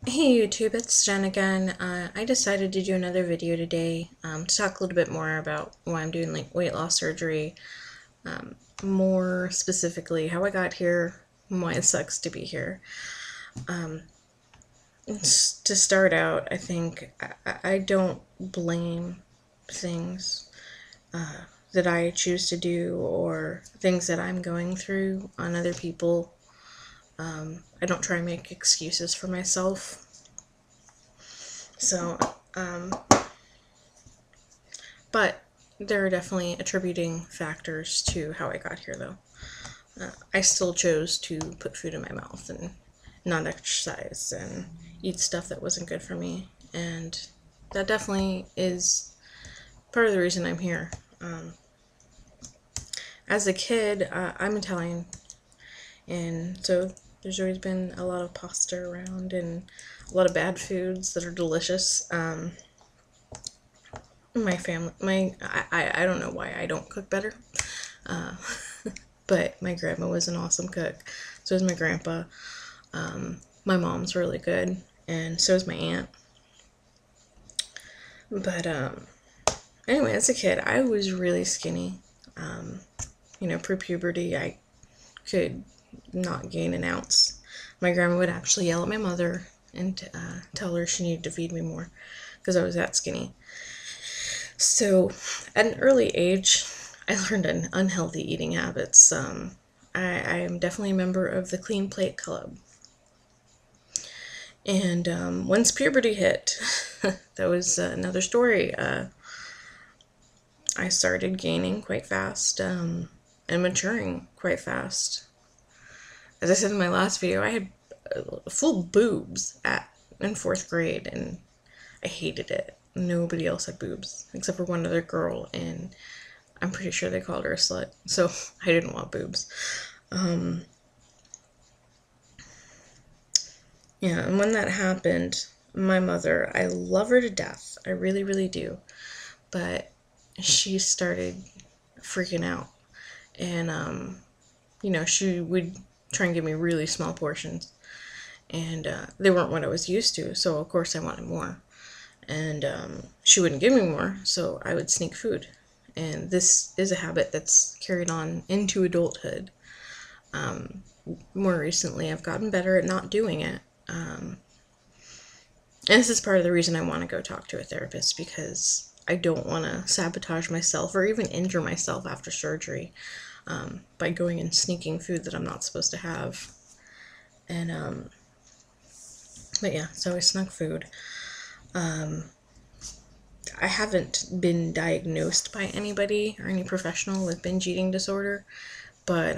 Hey YouTube, it's Jen again. I decided to do another video today to talk a little bit more about why I'm doing like weight loss surgery. More specifically, how I got here, and why it sucks to be here. To start out, I think I don't blame things that I choose to do or things that I'm going through on other people. I don't try and make excuses for myself. So, but there are definitely attributing factors to how I got here, though. I still chose to put food in my mouth and not exercise and eat stuff that wasn't good for me. And that definitely is part of the reason I'm here. As a kid, I'm Italian, and so there's always been a lot of pasta around and a lot of bad foods that are delicious. My family, I don't know why I don't cook better, but my grandma was an awesome cook. So was my grandpa. My mom's really good, and so is my aunt. But anyway, as a kid, I was really skinny. Pre-puberty, I could not gain an ounce. My grandma would actually yell at my mother and tell her she needed to feed me more because I was that skinny. So, at an early age, I learned unhealthy eating habits. I am definitely a member of the Clean Plate Club. And once puberty hit, that was another story. I started gaining quite fast and maturing quite fast. As I said in my last video, I had full boobs in fourth grade, and I hated it. Nobody else had boobs except for one other girl, and I'm pretty sure they called her a slut, so I didn't want boobs. Yeah, and when that happened, my mother, I love her to death. I really, really do. But she started freaking out. And, she would try and give me really small portions. And they weren't what I was used to, so of course I wanted more. And she wouldn't give me more, so I would sneak food. And this is a habit that's carried on into adulthood. More recently, I've gotten better at not doing it. And this is part of the reason I want to go talk to a therapist, because I don't want to sabotage myself or even injure myself after surgery by going and sneaking food that I'm not supposed to have. And, but yeah, so I snuck food. I haven't been diagnosed by anybody or any professional with binge eating disorder, but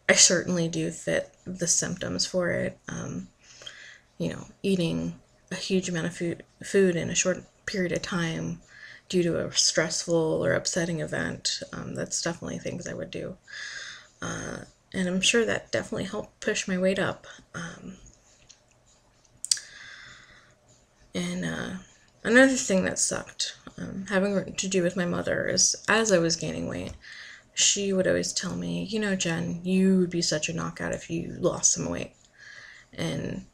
I certainly do fit the symptoms for it. Eating a huge amount of food in a short period of time due to a stressful or upsetting event, that's definitely things I would do. And I'm sure that definitely helped push my weight up. And another thing that sucked, having to do with my mother, is as I was gaining weight, she would always tell me, Jen, you would be such a knockout if you lost some weight. And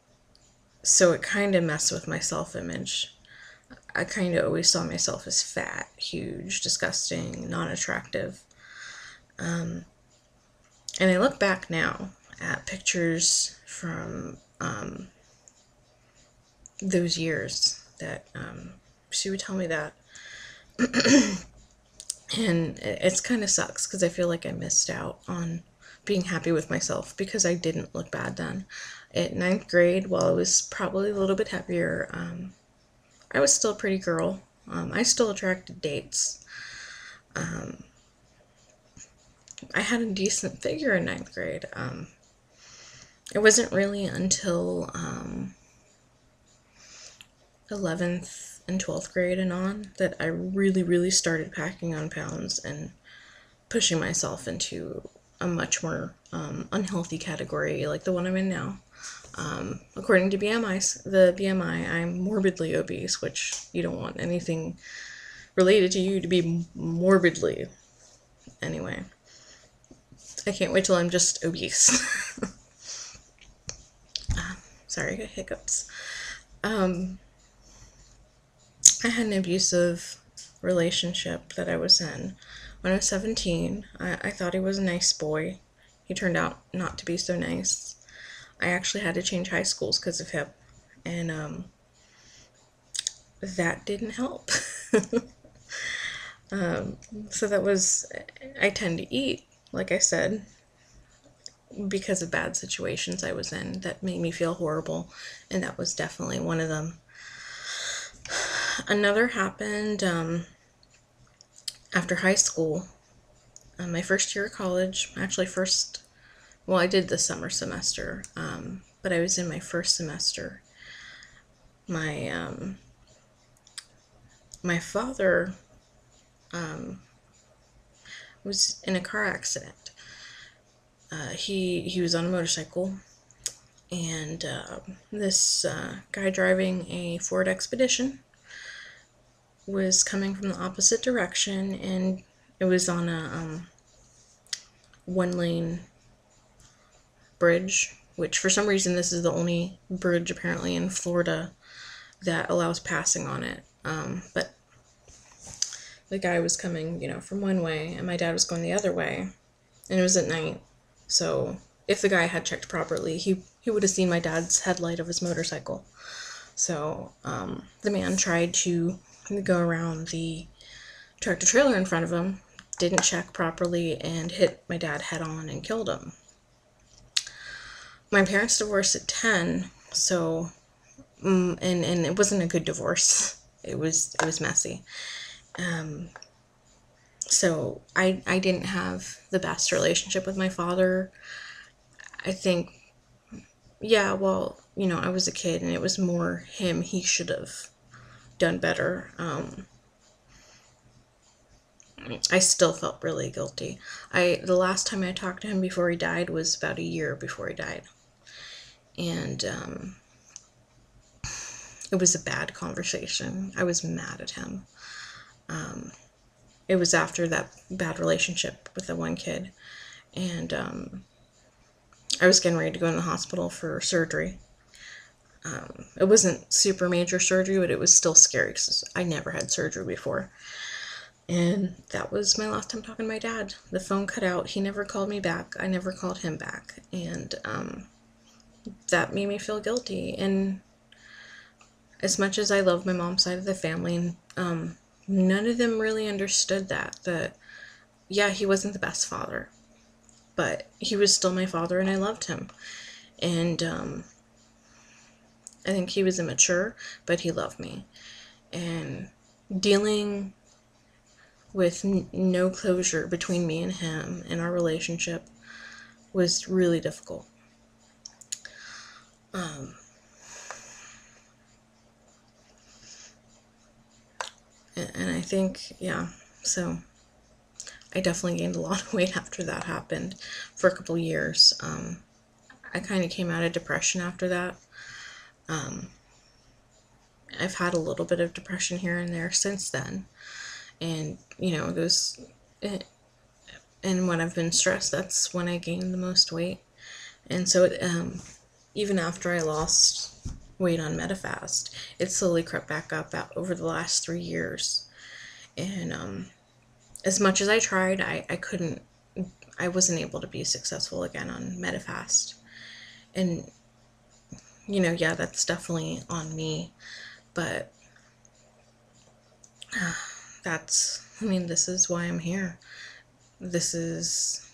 so it kind of messed with my self-image. I kind of always saw myself as fat, huge, disgusting, non-attractive. And I look back now at pictures from those years that she would tell me that. And it's kind of sucks because I feel like I missed out on being happy with myself because I didn't look bad then. At ninth grade, while I was probably a little bit heavier, I was still a pretty girl. I still attracted dates. I had a decent figure in ninth grade. It wasn't really until 11th and 12th grade and on that I really, really started packing on pounds and pushing myself into a much more unhealthy category like the one I'm in now. According to the BMI, I'm morbidly obese, which you don't want anything related to you to be morbidly. Anyway, I can't wait till I'm just obese. Sorry, I got hiccups. Um, I had an abusive relationship that I was in. When I was 17, I thought he was a nice boy. He turned out not to be so nice. I actually had to change high schools because of him. And that didn't help. So that was, I tend to eat, like I said, because of bad situations I was in that made me feel horrible. And that was definitely one of them. Another happened after high school. My first year of college, actually well, I did the summer semester, but I was in my first semester. My my father was in a car accident. He was on a motorcycle, and this guy driving a Ford Expedition was coming from the opposite direction, and it was on a one-lane bridge, which for some reason this is the only bridge apparently in Florida that allows passing on it. But the guy was coming, from one way, and my dad was going the other way, and it was at night. So if the guy had checked properly, he would have seen my dad's headlight of his motorcycle. So the man tried to go around the tractor trailer in front of him, didn't check properly, and hit my dad head on and killed him. My parents divorced at 10, so and it wasn't a good divorce. It was messy. So I didn't have the best relationship with my father. I think, yeah, well, I was a kid, and it was more him. He should have done better. I still felt really guilty. The last time I talked to him before he died was about a year before he died. And it was a bad conversation. I was mad at him. It was after that bad relationship with the one kid. And I was getting ready to go in the hospital for surgery. It wasn't super major surgery, but it was still scary because I never had surgery before. And that was my last time talking to my dad. The phone cut out. He never called me back. I never called him back. And that made me feel guilty. And as much as I love my mom's side of the family, none of them really understood that, yeah, he wasn't the best father, but he was still my father, and I loved him. And I think he was immature, but he loved me. And dealing with no closure between me and him and our relationship was really difficult. And I think, yeah, so I definitely gained a lot of weight after that happened for a couple years. I kind of came out of depression after that. I've had a little bit of depression here and there since then. And, it goes, and when I've been stressed, that's when I gained the most weight. And so even after I lost weight on Medifast, it slowly crept back up over the last 3 years. And as much as I tried, I wasn't able to be successful again on Medifast. And, yeah, that's definitely on me. But this is why I'm here. This is